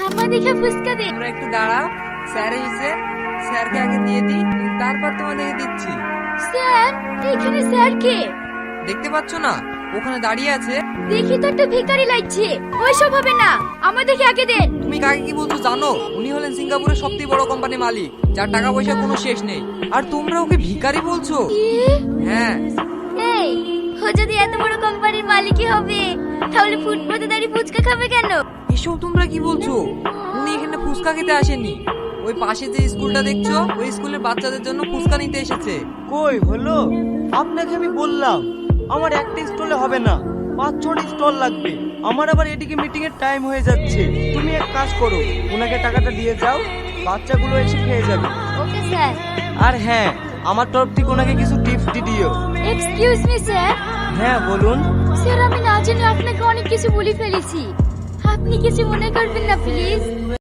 আমাদেরকে ফুচকা দে। তোমরা একটু দাঁড়াও, স্যার এসে, স্যারকে আগে দিয়ে দিই, তারপর তোমাদেরকে দিচ্ছি। স্যার, এখানে স্যার কে? দেখতে পাচ্ছ না, ওখানে দাঁড়িয়ে আছে। দেখি তো একটু ভিখারি লাগছে। ওইসব হবে না, আমাদেরকে আগে দেন। তুমি কাকে কি বলছো জানো? উনি হলেন সিঙ্গাপুরের সবথেকে বড় কোম্পানির মালিক, যার টাকা পয়সা কোনো শেষ নেই। আর তোমরা ওকে ভিখারি বলছো? হ্যাঁ। এই, ও যদি এত বড় কোম্পানির মালিকই হবে, তাহলে ফুটপাতে দাঁড়িয়ে ফুচকা খাবে কেন? এসব তোমরা কি বলছো? উনি এখানে ফুচকা খেতে আসেনি, ওই পাশে যে স্কুলটা দেখছো, ওই স্কুলের বাচ্চাদের জন্য ফুচকা নিতে এসেছে। কই হলো? আপনাকে আমি বললাম আমার একটা স্টলে হবে না, 5-6টা স্টল লাগবে। আমার আবার এদিকে মিটিং এর টাইম হয়ে যাচ্ছে। তুমি এক কাজ করো, ওনাকে টাকাটা দিয়ে যাও, বাচ্চাগুলো এসে খেয়ে যাবে। Okay sir. আর হ্যাঁ, আমার তরফ থেকে ওনাকে কিছু টিপস দিও। Excuse me sir. হ্যাঁ বলুন। স্যার, আমি না জেনে আপনাকে অনেক কিছু বলে ফেলেছি, আপনি কিছু মনে করবেন না প্লিজ।